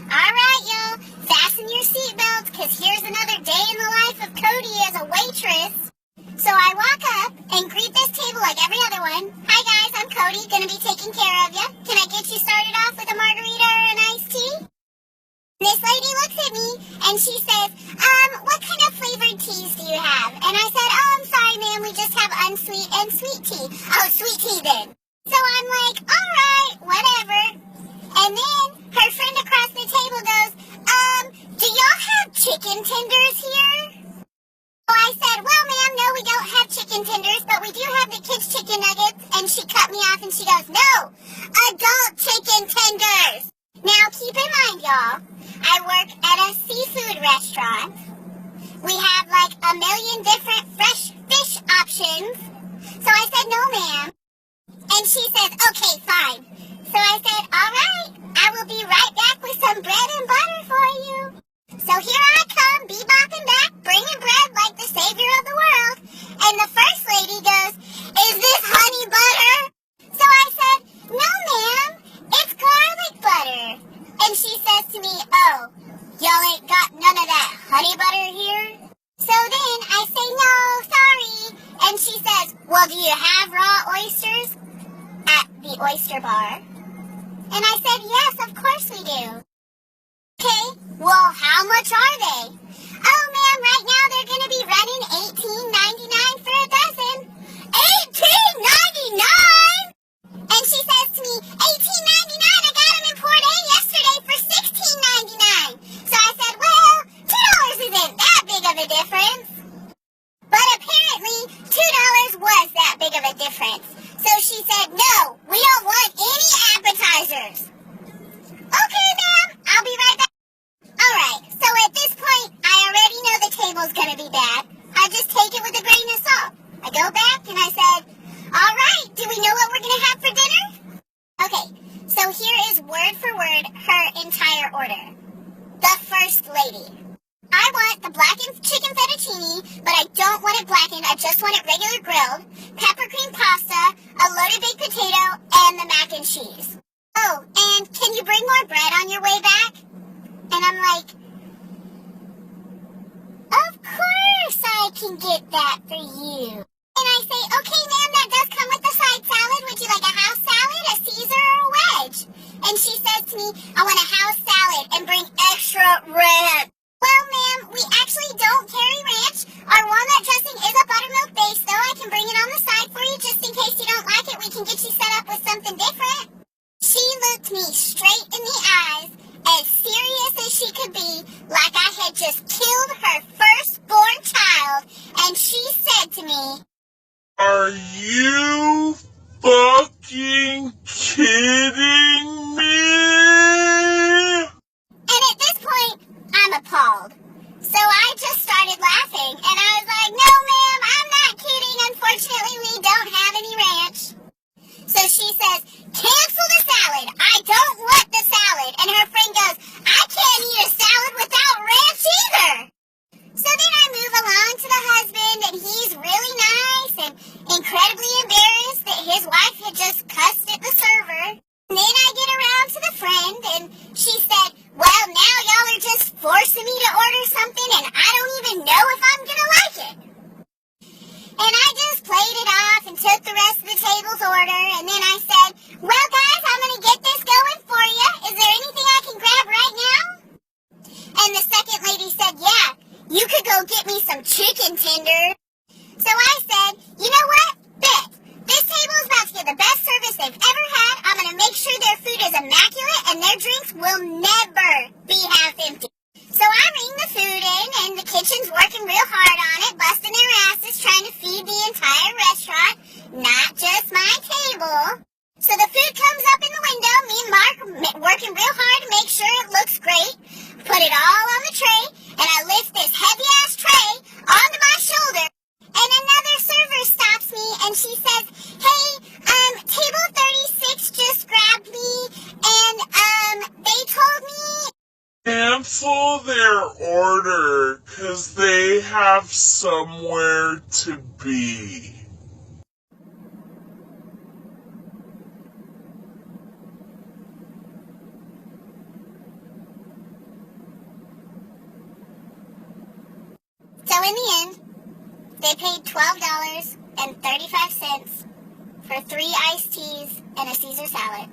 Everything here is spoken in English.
Alright, y'all, fasten your seatbelts, because here's another day in the life of Cody as a waitress. So I walk up and greet this table like every other one. Hi guys, I'm Cody, gonna be taking care of you. Can I get you started off with a margarita or an iced tea? This lady looks at me and she says, what kind of flavored teas do you have? And I said, oh, I'm sorry, ma'am, we just have unsweet and sweet tea. Oh, sweet tea then. So I'm like, alright, whatever. And then her friend across the table goes, do y'all have chicken tenders here? So I said, well, ma'am, no, we don't have chicken tenders, but we do have the kids' chicken nuggets. And she cut me off and she goes, no, adult chicken tenders. Now, keep in mind, y'all, I work at a seafood restaurant. We have like a million different fresh fish options. So I said, no, ma'am. And she says, okay, fine. So I said, all right, I will be right back with some bread and butter for you. So here I come, bebopping back, bringing bread like the savior of the world. And the first lady goes, is this honey butter? So I said, no, ma'am, it's garlic butter. And she says to me, oh, y'all ain't got none of that honey butter here? So then I say, no, sorry. And she says, well, do you have raw oysters at the oyster bar? And I said, yes, of course we do. Okay, well, how much are they? Oh, ma'am, right now they're going to be running $18.99 for a dozen. $18.99? And she says to me, $18.99, I got them in Port A yesterday for $16.99. So I said, well, $2 isn't that big of a difference. But apparently, $2 was that big of a difference. So she said, no, we don't want any appetizers. Okay, ma'am, I'll be right back. Alright, so at this point, I already know the table's gonna be bad. I just take it with a grain of salt. I go back and I said, alright, do we know what we're gonna have for dinner? Okay, so here is word for word her entire order. The first lady. I want the blackened chicken fettuccine, but I don't want it blackened, I just want it regular grilled, pepper cream pasta, a loaded baked potato, and the mac and cheese. Oh, and can you bring more bread on your way back? And I'm like, of course I can get that for you. And I say, okay, ma'am, that does come with the side salad. Would you like a house salad, a Caesar, or a wedge? And she says to me, I want a house salad and bring extra ranch. Well, ma'am, we actually don't carry ranch. Our walnut dressing is a buttermilk base, though. I can bring it on the side for you just in case you don't like it. We can get you set up with something different. She looked me straight in the eyes, as serious as she could be, like I had just killed her firstborn child, and she said to me, are you fucking kidding me? And at this point, I'm appalled. So I just started laughing, and I was like, no, ma'am, I'm not kidding. Unfortunately, we don't have any ranch. So she says, cancel the salad. I don't want the salad. And her friend goes, I can't eat a salad without ranch either. So then I move along to the husband, and he's really nice and incredibly embarrassed that his wife had just cussed at the server. And then I get around to the friend, and she said, well, now y'all are just forcing me to order something, and I don't even know if I'm going to like it. And I just played it off and took the rest of the table's order, and then I said, well, guys, I'm going to get this going for you. Is there anything I can grab right now? And the second lady said, yeah, you could go get me some chicken tenders. So I said, you know what? Bet. This table is about to get the best service they've ever had. I'm going to make sure their food is immaculate and their drinks will never be half empty. So I ring the food in, and the kitchen's working real hard on it, busting their asses trying to feed the entire restaurant, not just my table. So the food comes up in the window, me and Mark working real hard to make sure it looks great, put it all on the tray, and I lift this heavy-ass tray onto my shoulder, and another server stops me, and she says, hey, table 36 just grabbed me, and, they told me... Cancel their order, 'cause they have somewhere to be. in the end, they paid $12.35 for 3 iced teas and a Caesar salad.